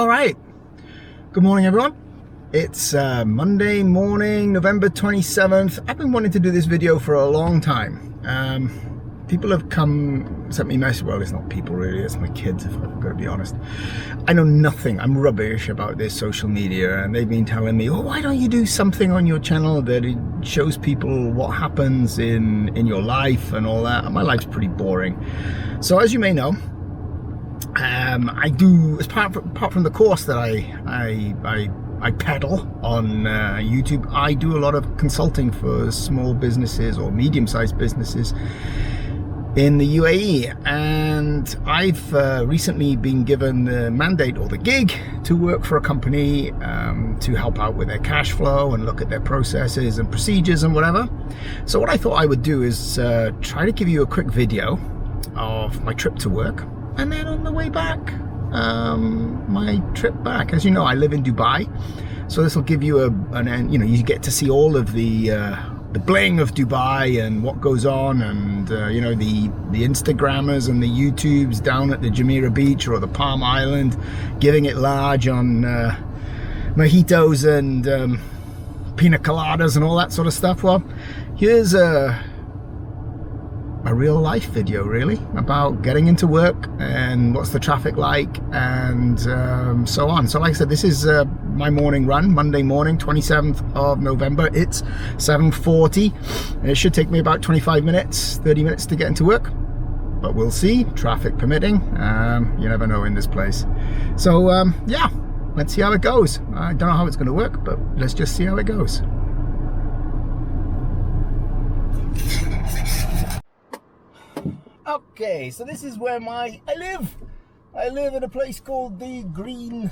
right. Good morning, everyone. It's Monday morning, November 27th. I've been wanting to do this video for a long time. People have sent me messages. Well, it's not people really, it's my kids, if I've got to be honest. I know nothing. I'm rubbish about this social media, and they've been telling me, oh, why don't you do something on your channel that it shows people what happens in your life and all that. And my life's pretty boring. So as you may know, I do, as apart from the course that I peddle on YouTube, I do a lot of consulting for small businesses or medium-sized businesses in the UAE, and I've recently been given the mandate or the gig to work for a company to help out with their cash flow and look at their processes and procedures and whatever. So what I thought I would do is try to give you a quick video of my trip to work, and then on the way back, my trip back. As you know, I live in Dubai, so this will give you you get to see all of the bling of Dubai and what goes on, and the Instagrammers and the YouTubes down at the Jumeirah Beach or the Palm Island, giving it large on mojitos and pina coladas and all that sort of stuff. Well, here's a real life video, really, about getting into work and what's the traffic like and so on. So like I said, this is my morning run, Monday morning, 27th of November. It's 7:40. It should take me about 25 minutes, 30 minutes to get into work, but we'll see, traffic permitting. You never know in this place. So yeah, let's see how it goes. I don't know how it's going to work, but let's just see how it goes. Okay, so this is where I live. I live in a place called the Green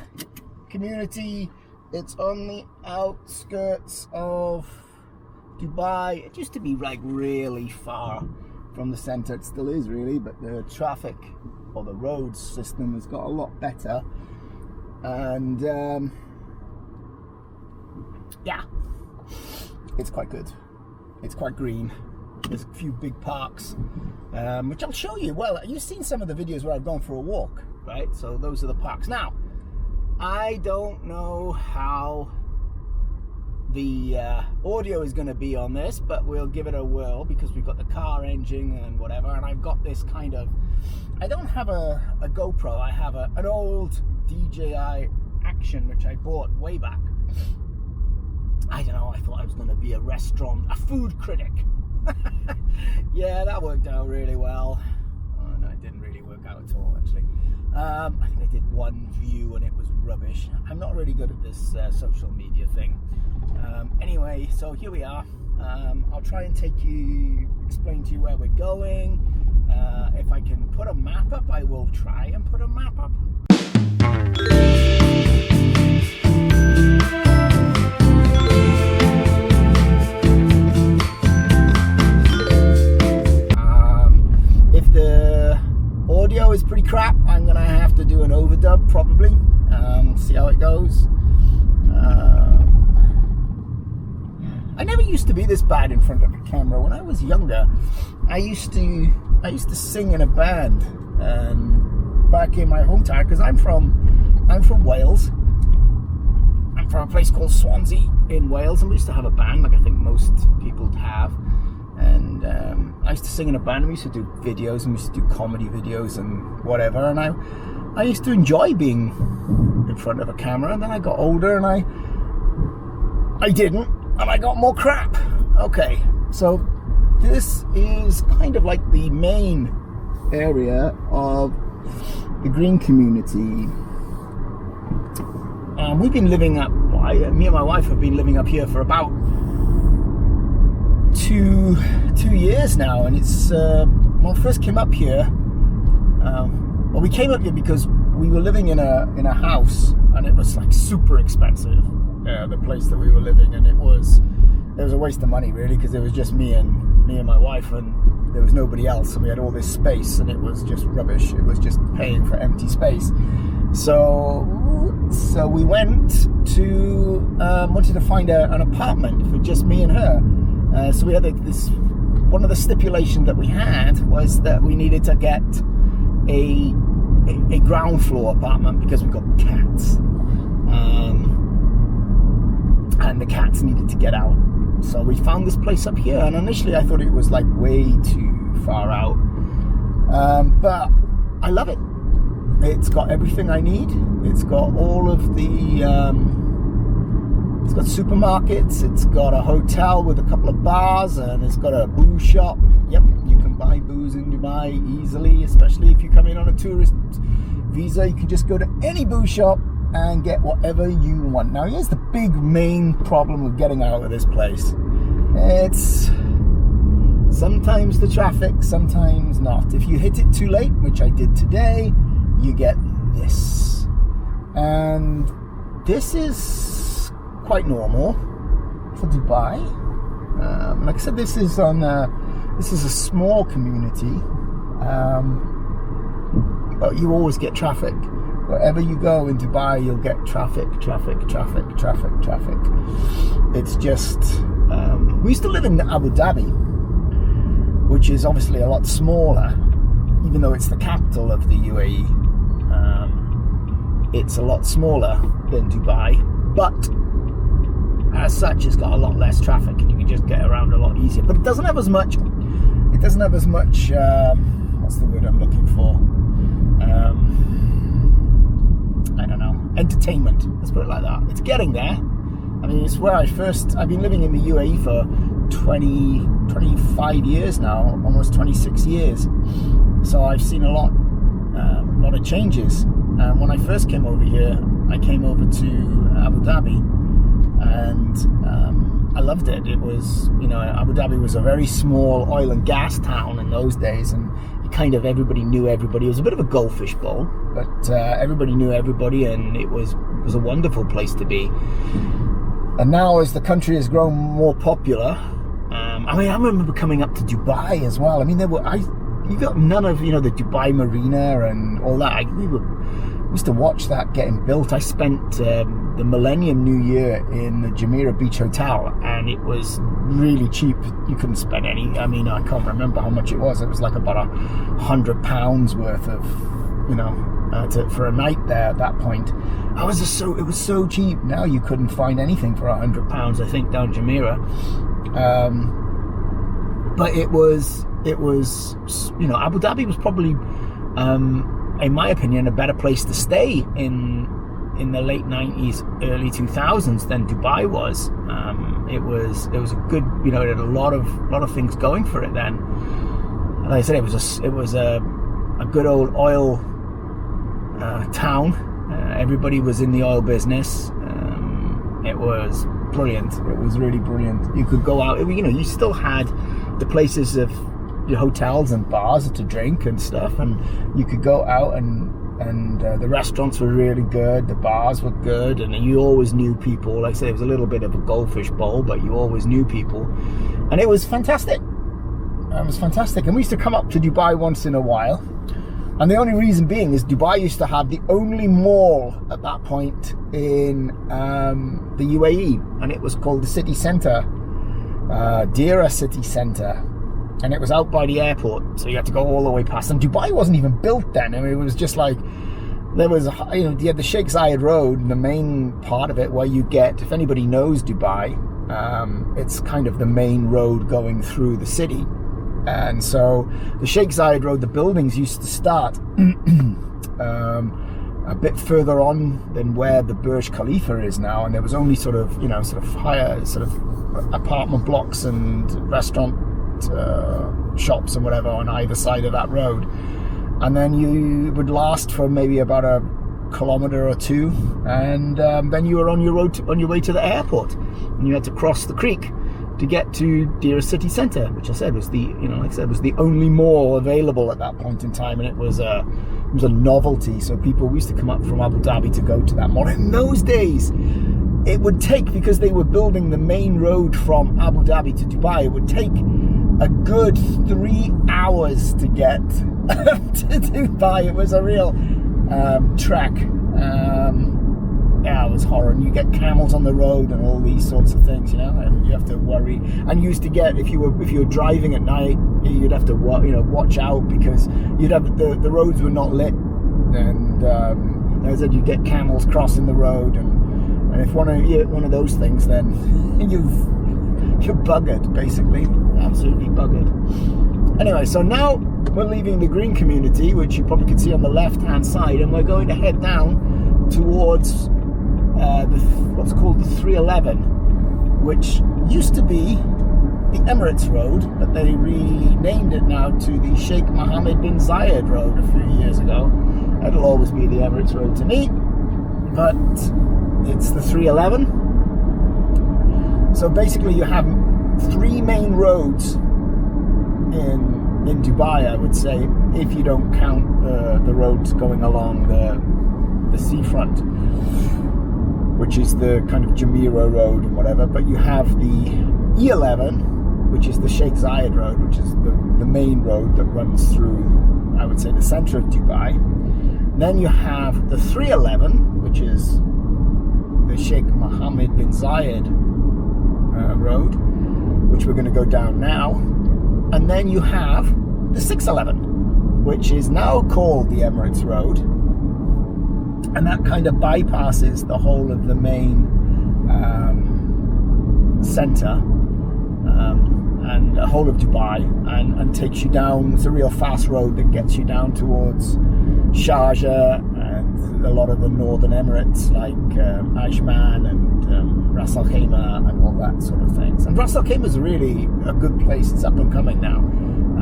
Community. It's on the outskirts of Dubai. It used to be like really far from the center. It still is really, but the traffic or the road system has got a lot better. And yeah, it's quite good. It's quite green. There's a few big parks, which I'll show you. Well, you've seen some of the videos where I've gone for a walk, right? So those are the parks. Now, I don't know how the audio is going to be on this, but we'll give it a whirl because we've got the car engine and whatever. And I've got this kind of, I don't have a GoPro. I have an old DJI Action, which I bought way back. I don't know, I thought I was going to be a food critic. Yeah, that worked out really well. Oh, no, it didn't really work out at all, actually. I think I did one view and it was rubbish. I'm not really good at this social media thing. Anyway, so here we are. I'll try and explain to you where we're going. If I can put a map up, I will try and put a map up. If the audio is pretty crap, I'm gonna have to do an overdub probably. See how it goes. I never used to be this bad in front of a camera. When I was younger, I used to sing in a band back in my hometown, because I'm from Wales. I'm from a place called Swansea in Wales, and we used to have a band, like I think most people have. And I used to sing in a band, and we used to do videos, and we used to do comedy videos and whatever. And I used to enjoy being in front of a camera. And then I got older, and I didn't, and I got more crap. Okay, so this is kind of like the main area of the Green Community. We've been living up. Me and my wife have been living up here for about two years now, and it's when I first came up here, we came up here because we were living in a house, and it was like super expensive, the place that we were living, and it was a waste of money really, because it was just me and my wife, and there was nobody else, and we had all this space, and it was just rubbish. It was just paying for empty space. So we wanted to find an apartment for just me and her. So we had one of the stipulations that we had was that we needed to get a a ground floor apartment because we've got cats. And the cats needed to get out. So we found this place up here, and initially I thought it was like way too far out. But I love it. It's got everything I need. It's got all of the, it's got supermarkets, it's got a hotel with a couple of bars, and it's got a booze shop. Yep, you can buy booze in Dubai easily, especially if you come in on a tourist visa. You can just go to any booze shop and get whatever you want. Now, here's the big main problem with getting out of this place. It's sometimes the traffic, sometimes not. If you hit it too late, which I did today, you get this. And this is quite normal for Dubai. Like I said, this is a small community, but you always get traffic. Wherever you go in Dubai, you'll get traffic. It's just, we used to live in Abu Dhabi, which is obviously a lot smaller, even though it's the capital of the UAE. It's a lot smaller than Dubai, but as such, it's got a lot less traffic, and you can just get around a lot easier. But it doesn't have as much, what's the word I'm looking for? I don't know, entertainment, let's put it like that. It's getting there. I mean, it's where I've been living in the UAE for 25 years now, almost 26 years. So I've seen a lot of changes. When I first came over here, I came over to Abu Dhabi, and I loved it. It was, Abu Dhabi was a very small oil and gas town in those days, and everybody knew everybody. It was a bit of a goldfish bowl, but everybody knew everybody, and it was a wonderful place to be. And now, as the country has grown more popular, I remember coming up to Dubai as well. I mean, you got none of the Dubai Marina and all that. We used to watch that getting built. I spent the Millennium New Year in the Jumeirah Beach Hotel, and it was really cheap. You couldn't spend any. I mean, I can't remember how much it was. It was like about £100 worth of, for a night there at that point. It was so cheap. Now you couldn't find anything for £100, I think, down Jumeirah. But it was, Abu Dhabi was probably, in my opinion, a better place to stay in the late 90s, early 2000s than Dubai was. It was a good, it had a lot of things going for it then. Like I said, it was a good old oil town. Everybody was in the oil business. It was brilliant. It was really brilliant. You could go out. You still had the places of your hotels and bars to drink and stuff, and you could go out and the restaurants were really good, the bars were good, and you always knew people. Like I said, it was a little bit of a goldfish bowl, but you always knew people, and it was fantastic. And we used to come up to Dubai once in a while, and the only reason being is Dubai used to have the only mall at that point in the UAE, and it was called the city centre, Deira City Centre. And it was out by the airport, so you had to go all the way past. And Dubai wasn't even built then. I mean, it was just like, there was, you had the Sheikh Zayed Road, the main part of it, where you get, if anybody knows Dubai, it's kind of the main road going through the city. And so the Sheikh Zayed Road, the buildings used to start a bit further on than where the Burj Khalifa is now. And there was only sort of higher apartment blocks and restaurant shops and whatever on either side of that road, and then you would last for maybe about a kilometer or two, and then you were on your way to the airport, and you had to cross the creek to get to Deira City Centre, which I said was the was the only mall available at that point in time, and it was a novelty. So we used to come up from Abu Dhabi to go to that mall. In those days, it would take, because they were building the main road from Abu Dhabi to Dubai, it would take a good 3 hours to get to Dubai. It was a real trek. It was horror. And you get camels on the road and all these sorts of things, and you have to worry. And you used to get, if you were driving at night, you'd have to watch out, because you'd have the roads were not lit And as I said, you get camels crossing the road, and if one of those things, then you're buggered, basically, absolutely buggered. Anyway, so now we're leaving the green community, which you probably can see on the left-hand side, and we're going to head down towards what's called the 311, which used to be the Emirates Road, but they renamed it now to the Sheikh Mohammed bin Zayed Road a few years ago. It'll always be the Emirates Road to me, but it's the 311. So basically you have three main roads in Dubai, I would say, if you don't count the roads going along the seafront, which is the kind of Jumeirah Road and whatever. But you have the E11, which is the Sheikh Zayed Road, which is the main road that runs through, I would say, the center of Dubai. Then you have the 311, which is the Sheikh Mohammed bin Zayed Road, which we're going to go down now. And then you have the 611, which is now called the Emirates Road. And that kind of bypasses the whole of the main center and the whole of Dubai, and takes you down. It's a real fast road that gets you down towards Sharjah and a lot of the northern Emirates, like Ajman and Ras Al Khaimah and all that sort of things. And Ras Al Khaimah is really a good place. It's up and coming now.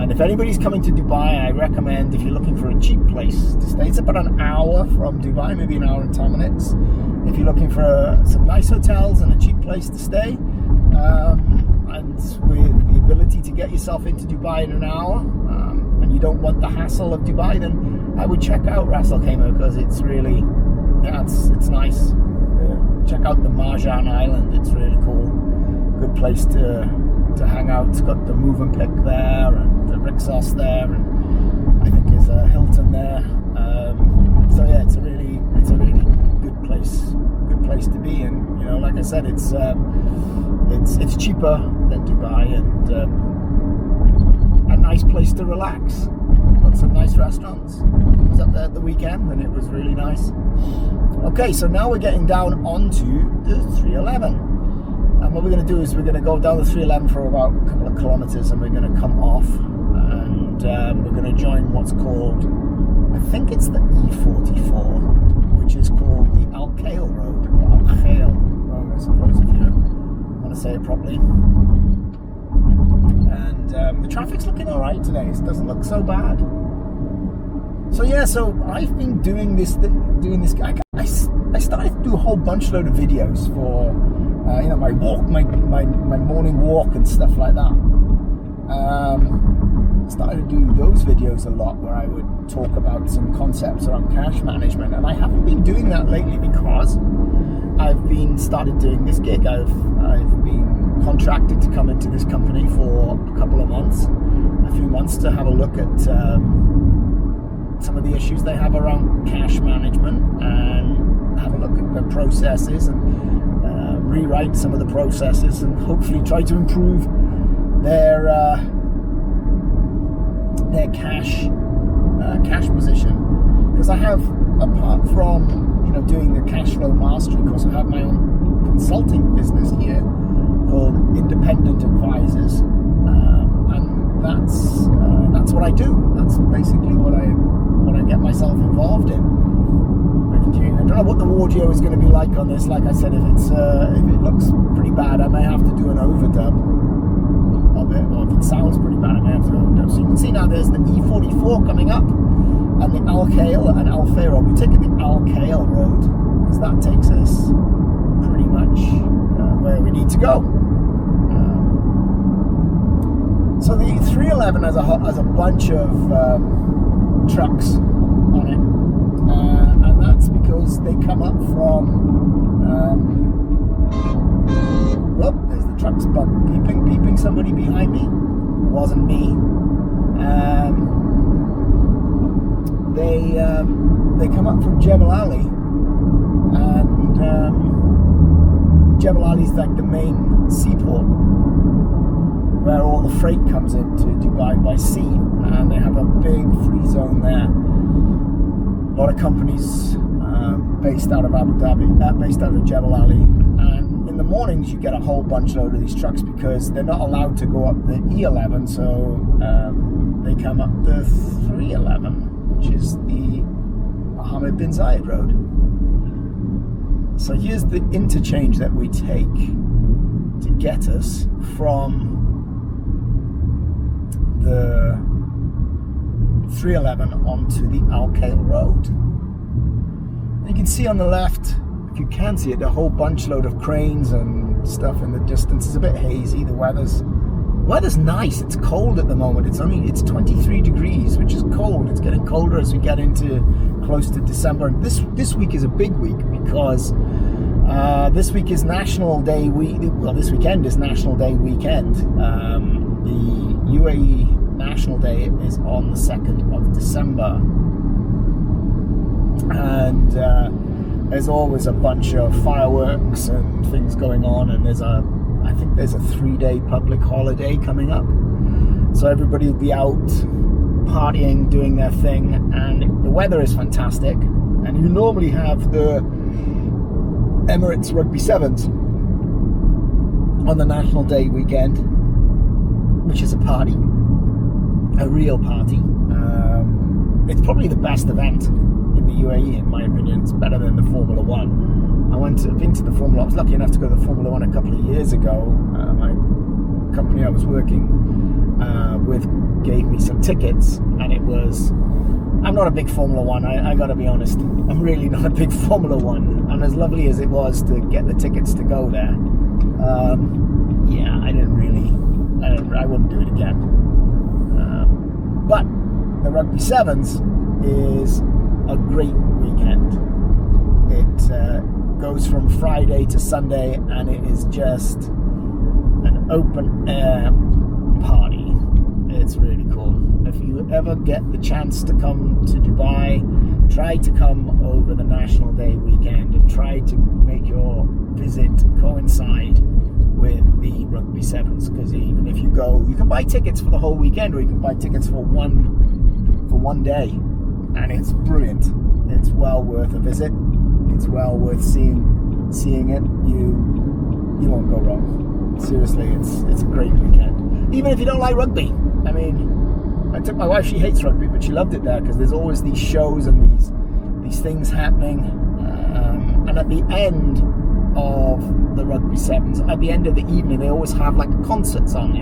And if anybody's coming to Dubai, I recommend, if you're looking for a cheap place to stay, it's about an hour from Dubai, maybe an hour and 10 minutes. If you're looking for some nice hotels and a cheap place to stay, and with the ability to get yourself into Dubai in an hour, and you don't want the hassle of Dubai, then I would check out Ras Al Khaimah, because it's really, it's nice. Check out the Marjan Island, it's really cool. Good place to hang out. It's got the Move and Pick there, and the Rixos there, and I think there's a Hilton there. So yeah, it's a really good place to be. And you know, like I said, it's cheaper than Dubai, and a nice place to relax. Got some nice restaurants. I was up there at the weekend, and it was really nice. Okay, so now we're getting down onto the 311. And what we're going to do is we're going to go down the 311 for about a couple of kilometers, and we're going to come off, and we're going to join what's called, I think it's the E44, which is called the Al Khail Road, or Al Khail Road, I suppose, if you want to say it properly. And the traffic's looking all right today. It doesn't look so bad. So yeah, so I've been doing this. I started to do a whole load of videos for my walk, my morning walk and stuff like that. Started to do those videos a lot, where I would talk about some concepts around cash management, and I haven't been doing that lately because I've started doing this gig. I've been contracted to come into this company for a few months to have a look at some of the issues they have around cash management, and have a look at the processes, and rewrite some of the processes, and hopefully try to improve their cash position. Because I have, apart from doing the cash flow mastery course, I have my own consulting business here called Independent Advisors, and that's what I do. That's basically what I get myself involved in. I don't know what the audio is going to be like on this. Like I said, if it looks pretty bad, I may have to do an overdub of it, or if it sounds pretty bad, I may have to overdub. So you can see now there's the E44 coming up, and the Al Khail and Al Khair. We're taking the Al Khail Road, because that takes us pretty much where we need to go. So the 311 has a bunch of trucks on it, and that's because they come up from there's the trucks beeping somebody behind me. Wasn't me. They come up from Jebel Ali, and Jebel Ali is like the main seaport where all the freight comes into Dubai by sea, and they have a big free zone there. lot of companies based out of Abu Dhabi, based out of Jebel Ali, and in the mornings you get a whole bunch load of these trucks because they're not allowed to go up the E11, so they come up the 311, which is the Mohammed bin Zayed Road. So here's the interchange that we take to get us from the 311 onto the Al Khail Road. You can see on the left, if you can see it, a whole bunch load of cranes and stuff in the distance. It's a bit hazy. The weather's nice. It's cold at the moment. It's 23 degrees, which is cold. It's getting colder as we get into close to December. And this week is a big week because this week is National Day week. Well, this weekend is National Day weekend. The UAE National Day is on the 2nd of December. And there's always a bunch of fireworks and things going on, and I think there's a 3-day public holiday coming up, so everybody will be out partying, doing their thing, and the weather is fantastic. And you normally have the Emirates Rugby Sevens on the National Day weekend, which is a party, a real party. It's probably the best event in the UAE, in my opinion. It's better than the Formula One. I've been to the Formula. I was lucky enough to go to the Formula One a couple of years ago. My company I was working with gave me some tickets, and it was. I'm not a big Formula One. I got to be honest. I'm really not a big Formula One. And as lovely as it was to get the tickets to go there, I wouldn't do it again. But the Rugby Sevens is a great weekend. It goes from Friday to Sunday, and it is just an open air party. It's really cool. If you ever get the chance to come to Dubai, try to come over the National Day weekend and try to make your visit coincide with the Rugby Sevens, because even if you go, you can buy tickets for the whole weekend, or you can buy tickets for one day, and it's brilliant. It's well worth a visit. It's well worth seeing it. You won't go wrong. Seriously, it's a great weekend. Even if you don't like rugby. I mean, I took my wife. She hates rugby, but she loved it there because there's always these shows and these things happening. And at the end of the Rugby Sevens, at the end of the evening, they always have like concerts on,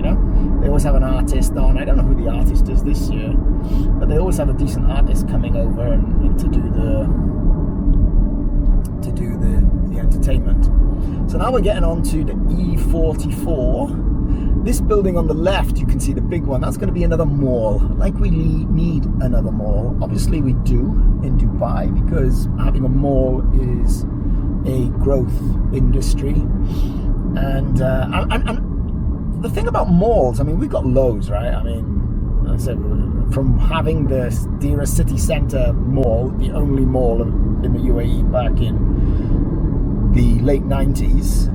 they always have an artist on. I don't know who the artist is this year, but they always have a decent artist coming over and to do the entertainment. So now we're getting on to the E44. This building on the left, you can see the big one, that's going to be another mall. Like we need another mall. Obviously we do in Dubai, because having a mall is a growth industry, and the thing about malls, I mean, we've got loads, right? I mean, like I said, from having the Deira City Centre Mall, the only mall in the UAE back in the late 90s,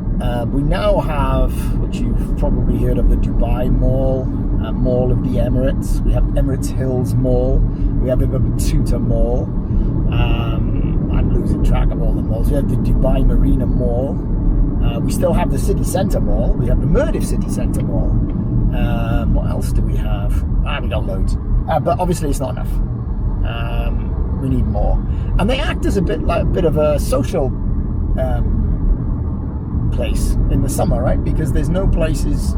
we now have, which you've probably heard of, the Dubai Mall, Mall of the Emirates. We have Emirates Hills Mall. We have the Batuta Mall. I'm losing track of all the malls. We have the Dubai Marina Mall. We still have the City Centre Mall. We have the Mirdif City Centre Mall. What else do we have? We got loads. But obviously it's not enough. We need more. And they act as a bit of a social place in the summer, right? Because there's no places.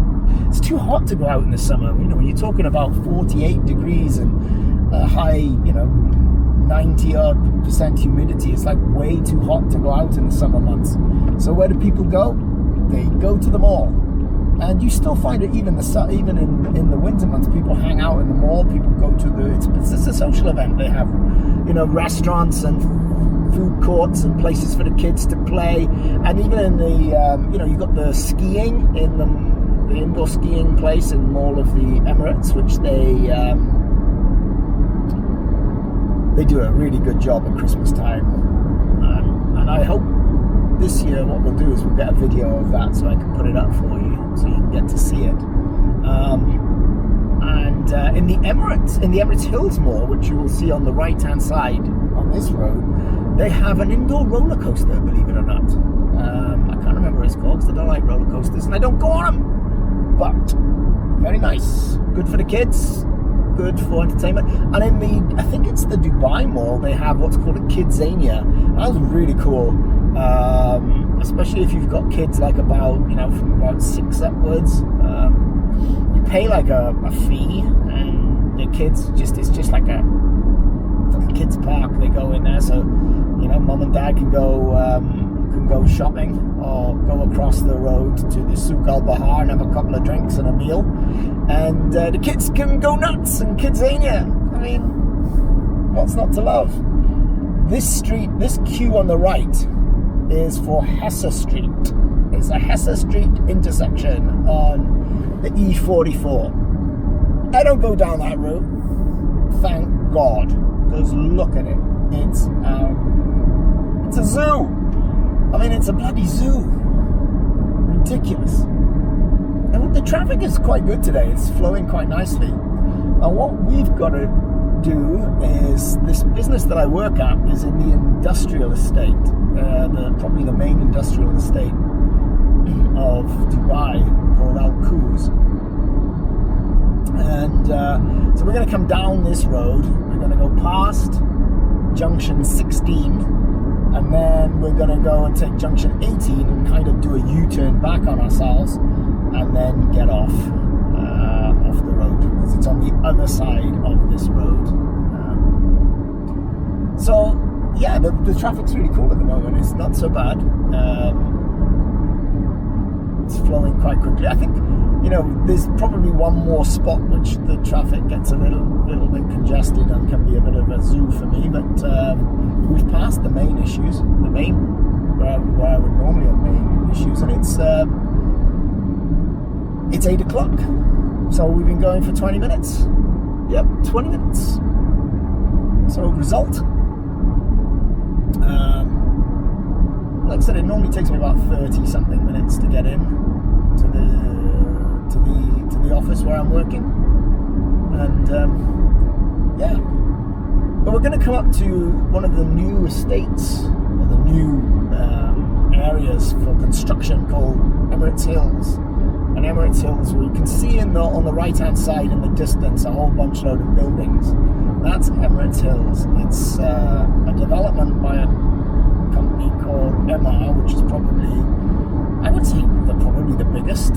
It's too hot to go out in the summer. When you're talking about 48 degrees and high, 90% humidity, it's like way too hot to go out in the summer months. So where do people go? They go to the mall. And you still find it even in the winter months. People hang out in the mall. People go to it's a social event. They have, restaurants and food courts and places for the kids to play. And even in the, you've got the skiing in the indoor skiing place in Mall of the Emirates, which they do a really good job at Christmas time. And I hope this year what we'll do is we'll get a video of that so I can put it up for you so you can get to see it. And in the Emirates Hills Mall, which you will see on the right hand side on down this road, they have an indoor roller coaster, believe it or not. I can't remember what it's called because I don't like roller coasters and I don't go on them. But very nice, good for the kids, good for entertainment. And in I think it's the Dubai Mall, they have what's called a Kidzania. That was really cool, especially if you've got kids like from about 6 upwards. You pay like a fee, and the kids it's just like a kids park. They go in there, so mum and dad can go shopping or go across the road to the Souk Al Bahar and have a couple of drinks and a meal, and the kids can go nuts in Kidzania. I mean, what's not to love? This queue on the right is for Hesse Street. It's a Hesse Street intersection on the E44. I don't go down that route, thank God, because look at it. It's a zoo. I mean, it's a bloody zoo. Ridiculous. And the traffic is quite good today. It's flowing quite nicely. And what we've got to do is, this business that I work at is in the industrial estate, probably the main industrial estate of Dubai, called Al Quoz. And so we're going to come down this road. We're going to go past junction 16, and then we're going to go and take junction 18 and kind of do a U-turn back on ourselves, and then get off the road, because it's on the other side of this road. So yeah, the traffic's really cool at the moment. It's not so bad. It's flowing quite quickly. I think there's probably one more spot which the traffic gets a little bit congested and can be a bit of a zoo for me, but we've passed the main issues, where I would normally have main issues, and it's 8 o'clock, so we've been going for 20 minutes. Yep, 20 minutes. So result, like I said, it normally takes me about 30 something minutes to get in to the office where I'm working, and yeah, but we're going to come up to one of the new estates, or the new areas for construction, called Emirates Hills. And Emirates Hills, we can see on the right hand side in the distance a whole bunch load of buildings. That's Emirates Hills. It's a development by a company called MR, which is probably, I would say, probably the biggest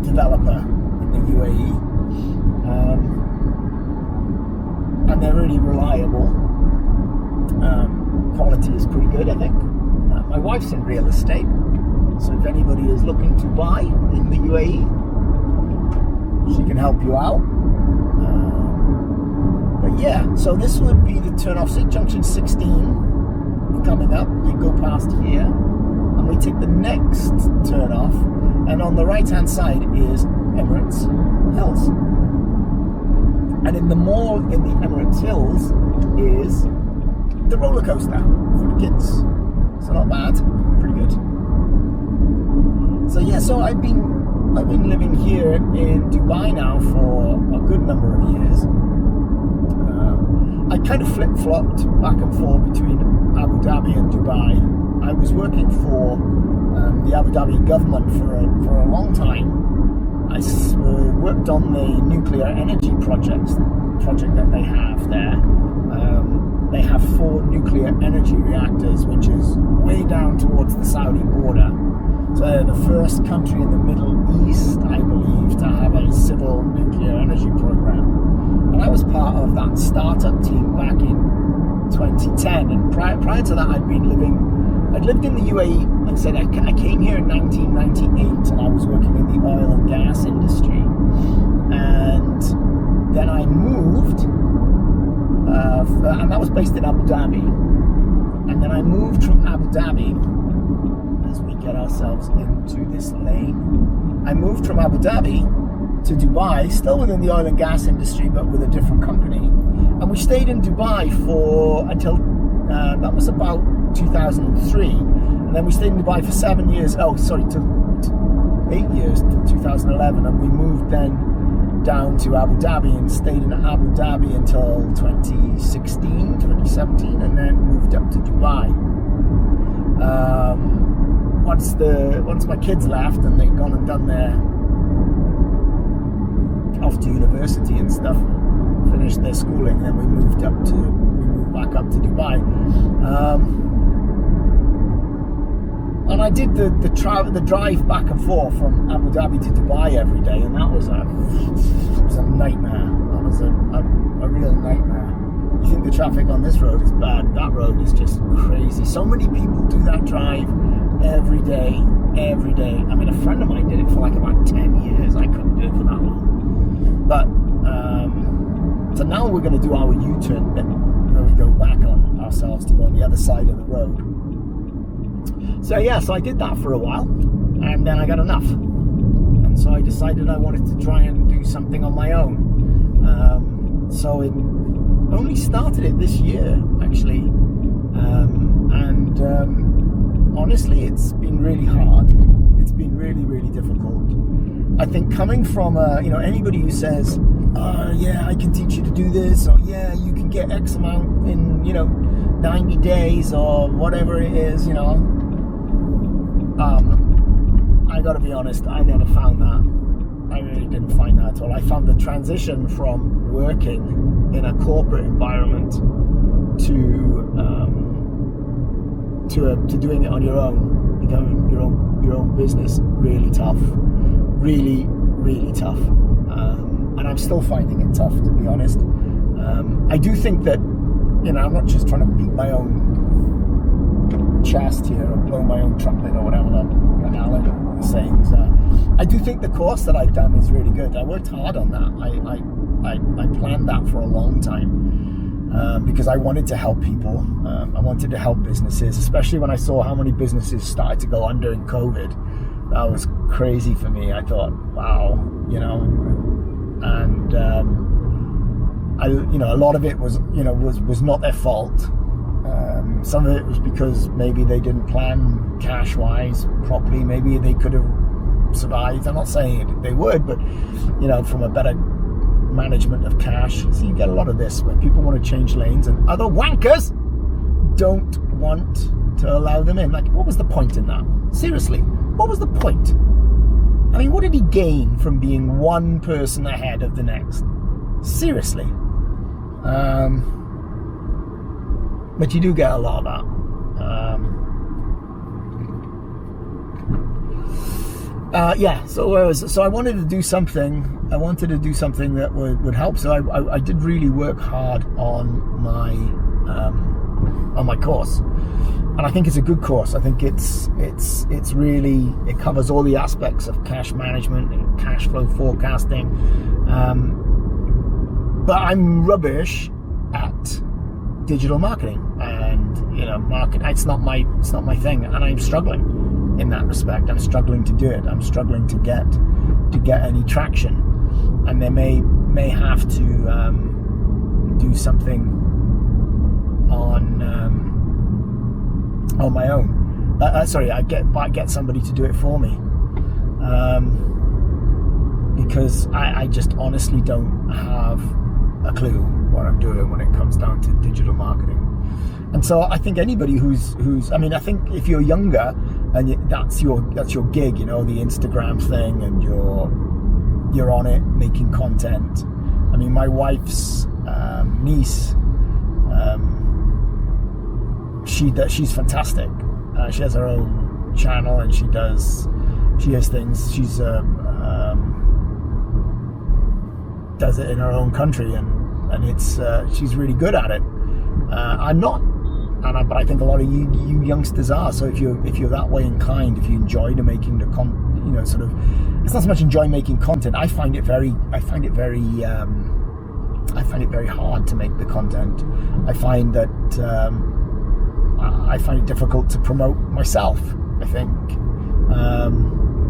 developer in the UAE, and they're really reliable. Quality is pretty good, I think. My wife's in real estate, so if anybody is looking to buy in the UAE, she can help you out. But yeah, so this would be the turn off. Say junction 16 coming up, we go past here, and we take the next turn off, and on the right hand side is Emirates Hills. And in the mall in the Emirates Hills is the roller coaster for the kids. So not bad, pretty good. So yeah, so I've been living here in Dubai now for a good number of years. I kind of flip-flopped back and forth between Abu Dhabi and Dubai. I was working for the Abu Dhabi government for a long time. I worked on the nuclear energy project that they have there. They have 4 nuclear energy reactors, which is way down towards the Saudi border. So they're the first country in the Middle East, I believe, to have a civil nuclear energy program. And I was part of that startup team back in 2010. And prior to that, I'd lived in the UAE. Like I said, I came here in 1998, and I was working in the oil and gas industry. And then I moved, and that was based in Abu Dhabi. And then I moved from Abu Dhabi, as we get ourselves into this lane, I moved from Abu Dhabi to Dubai, still within the oil and gas industry, but with a different company. And we stayed in Dubai until that was about 2003. And then we stayed in Dubai for 8 years, till 2011. And we moved then down to Abu Dhabi and stayed in Abu Dhabi until 2017, and then moved up to Dubai. Once my kids left and they'd gone and done their off to university and stuff, finished their schooling, then we moved back up to Dubai. And I did the drive back and forth from Abu Dhabi to Dubai every day, and that was a nightmare. That was a real nightmare. You think the traffic on this road is bad? That road is just crazy. So many people do that drive every day. I mean, a friend of mine did it for like about 10 years. I couldn't do it for that long. But so now we're going to do our U-turn bit, where we go back on ourselves to go on the other side of the road. So yeah, so I did that for a while, and then I got enough, and so I decided I wanted to try and do something on my own. So it only started it this year, actually, and honestly, it's been really hard. It's been really, really difficult. I think coming from anybody who says, yeah, I can teach you to do this, or yeah, you can get X amount in 90 days or whatever it is, I gotta be honest, I never found that. I really didn't find that at all. I found the transition from working in a corporate environment to doing it on your own, becoming your own business, really tough. Really, really tough. And I'm still finding it tough, to be honest. I do think that, I'm not just trying to beat my own chest here or blow my own trumpet or whatever that analogy sayings. I do think the course that I've done is really good. I worked hard on that. I planned that for a long time because I wanted to help people. I wanted to help businesses, especially when I saw how many businesses started to go under in COVID. That was crazy for me. I thought, wow, and a lot of it was not their fault. Some of it was because maybe they didn't plan cash-wise properly. Maybe they could have survived. I'm not saying they would, but from a better management of cash. So you get a lot of this where people want to change lanes and other wankers don't want to allow them in. Like, what was the point in that? Seriously, what was the point? I mean, what did he gain from being one person ahead of the next? Seriously. But you do get a lot of that. So I wanted to do something. I wanted to do something that would help. So I did really work hard on my course, and I think it's a good course. I think it's really, it covers all the aspects of cash management and cash flow forecasting. But I'm rubbish at digital marketing, and it's not my thing, and I'm struggling in that respect. I'm struggling to do it. I'm struggling to get any traction, and they may have to do something on my own. I get somebody to do it for me, because I just honestly don't have a clue what I'm doing when it comes down to digital marketing. And so I think anybody who's I think if you're younger and that's your gig, the Instagram thing, and you're on it making content. I mean, my wife's niece, she's fantastic. She has her own channel, and she has things. She's does it in her own country, and it's she's really good at it. I'm not, but I think a lot of you youngsters are. So if you're that way inclined, if you enjoy making the it's not so much enjoy making content. I find it very hard to make the content. I find that I find it difficult to promote myself. I think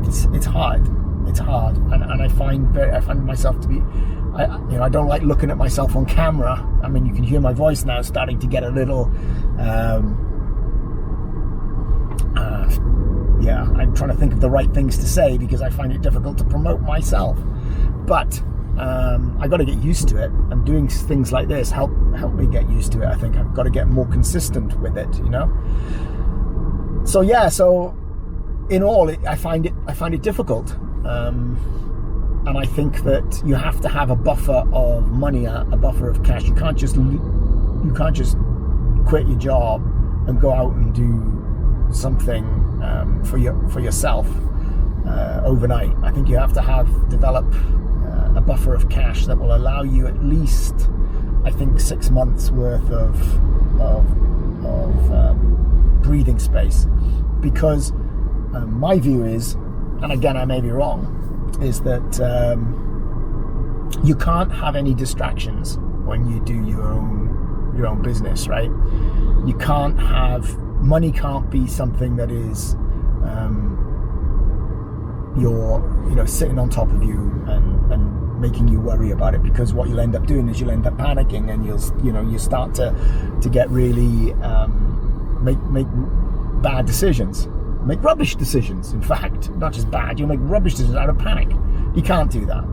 it's hard. It's hard, and I find myself to be. I don't like looking at myself on camera. I mean, you can hear my voice now starting to get a little. I'm trying to think of the right things to say because I find it difficult to promote myself. But I got to get used to it, and doing things like this help me get used to it. I think I've got to get more consistent with it, you know. So yeah, so in all, I find it difficult, and I think that you have to have a buffer of money, a buffer of cash. You can't just quit your job and go out and do something for yourself overnight. I think you have to develop a buffer of cash that will allow you at least, I think, 6 months worth of breathing space. Because my view is, and again I may be wrong, is that you can't have any distractions when you do your own business, right? You can't have, money can't be something that is you're sitting on top of you and making you worry about it, because what you'll end up doing is you'll end up panicking, and you start to get really make bad decisions, make rubbish decisions. In fact, not just bad, you'll make rubbish decisions out of panic. You can't do that.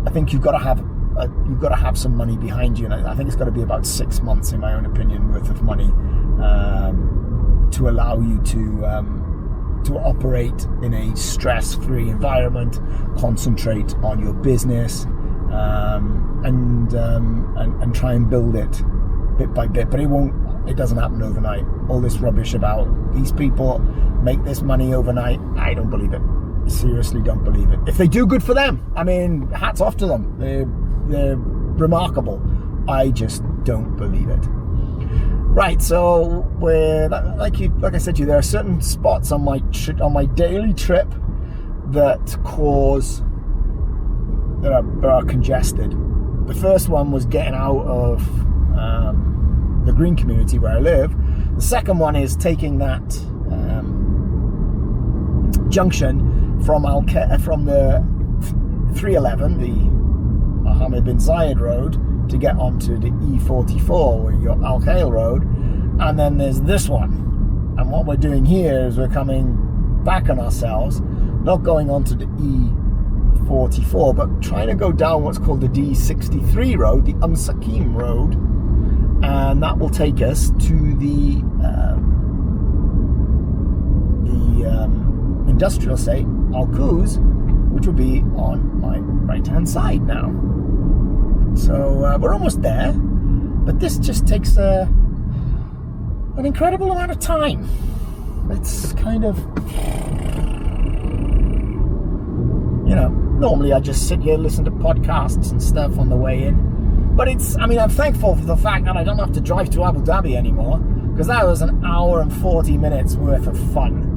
I think you've got to have some money behind you, and I think it's got to be about 6 months, in my own opinion, worth of money to allow you to operate in a stress-free environment, concentrate on your business, and try and build it bit by bit. But it doesn't happen overnight. All this rubbish about these people make this money overnight, I don't believe it. Seriously, don't believe it. If they do, good for them. I mean, hats off to them. They're remarkable. I just don't believe it. Right, so like I said to you, there are certain spots on my daily trip that are congested. The first one was getting out of the green community where I live. The second one is taking that junction from the 311, the Mohammed bin Zayed Road, to get onto the E44, or your Al Khail Road, and then there's this one. And what we're doing here is we're coming back on ourselves, not going onto the E44, but trying to go down what's called the D63 road, the Sakim Road, and that will take us to the industrial estate, Al Quoz, which will be on my right-hand side now. So we're almost there, but this just takes an incredible amount of time. It's kind of, normally I just sit here, listen to podcasts and stuff on the way in. But I'm thankful for the fact that I don't have to drive to Abu Dhabi anymore, because that was an hour and 40 minutes worth of fun.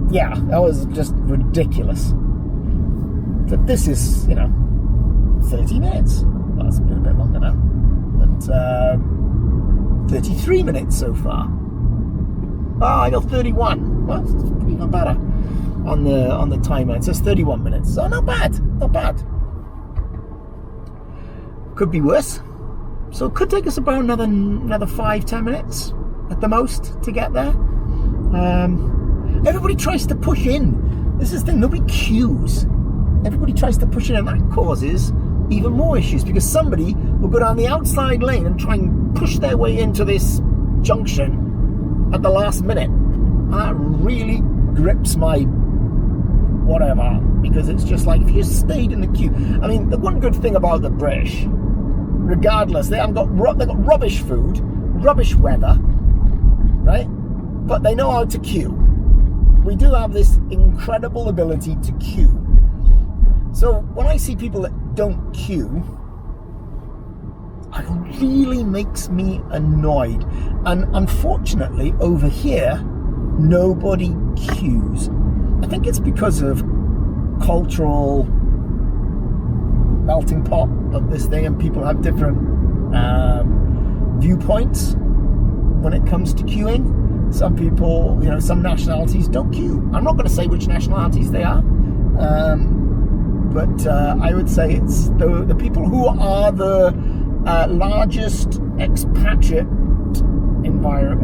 That was just ridiculous. But this is, 30 minutes. Well, that's been a bit longer now. But 33 minutes so far. Oh, I got 31. Well, it's even better on the timer. It says 31 minutes. So not bad. Not bad. Could be worse. So it could take us about another 5-10 minutes at the most to get there. Everybody tries to push in. This is the thing. Nobody queues. Everybody tries to push in, and that causes even more issues, because somebody will go down the outside lane and try and push their way into this junction at the last minute. And that really grips my whatever, because it's just like, if you stayed in the queue. I mean, the one good thing about the British, regardless, they've got rubbish food, rubbish weather, right? But they know how to queue. We do have this incredible ability to queue. So when I see people that don't queue, it really makes me annoyed. And unfortunately, over here, nobody queues. I think it's because of cultural melting pot of this thing, and people have different viewpoints when it comes to queuing. Some people, some nationalities don't queue. I'm not going to say which nationalities they are. But I would say it's the people who are the largest expatriate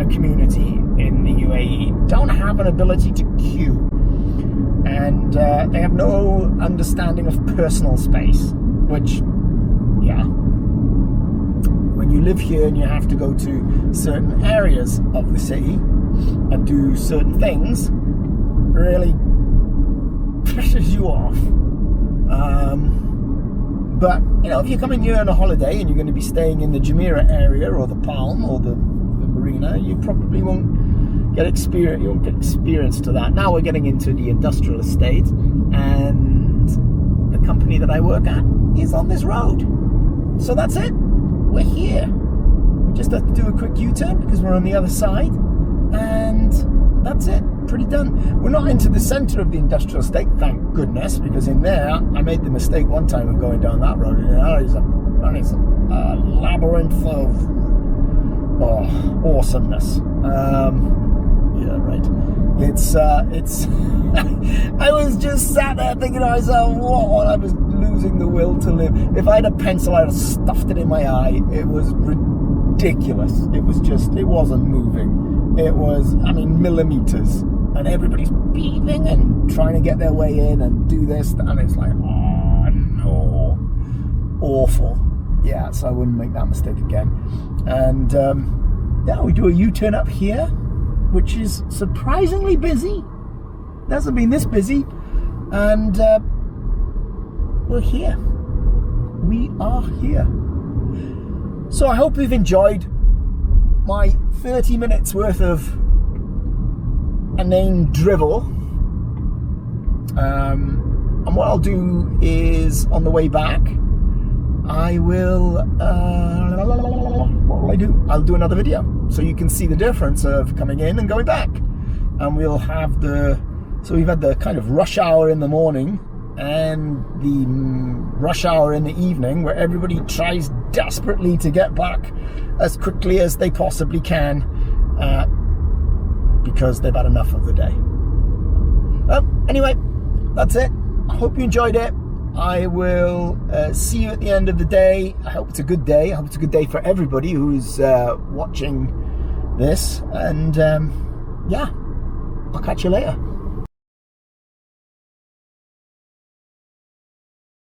community in the UAE don't have an ability to queue. and they have no understanding of personal space, which, yeah, when you live here and you have to go to certain areas of the city and do certain things, really pisses you off. But you know, if you're coming here on a holiday and you're going to be staying in the Jumeirah area or the Palm or the marina, you probably won't get experience. You won't get experience to that. Now we're getting into the industrial estate, and the company that I work at is on this road. So that's it. We're here. We just have to do a quick U-turn because we're on the other side, and that's it. Pretty done. We're not into the center of the industrial estate, thank goodness, because in there I made the mistake one time of going down that road, and that is a labyrinth of awesomeness. Yeah, right. It's I was just sat there thinking to myself, what? I was losing the will to live. If I had a pencil, I'd have stuffed it in my eye. It was ridiculous. It wasn't moving. It was, millimeters. And everybody's beeping and trying to get their way in and do this. And it's like, oh no. Awful. Yeah, so I wouldn't make that mistake again. And yeah, we do a U-turn up here, which is surprisingly busy. It hasn't been this busy. And we're here. We are here. So I hope you've enjoyed my 30 minutes worth of inane drivel. And what I'll do is, on the way back, I will, what will I do? I'll do another video so you can see the difference of coming in and going back. And we'll have so we've had the kind of rush hour in the morning and the rush hour in the evening, where everybody tries desperately to get back as quickly as they possibly can because they've had enough of the day. Anyway, that's it. I hope you enjoyed it. I will see you at the end of the day. I hope it's a good day. I hope it's a good day for everybody who's watching this. And yeah, I'll catch you later.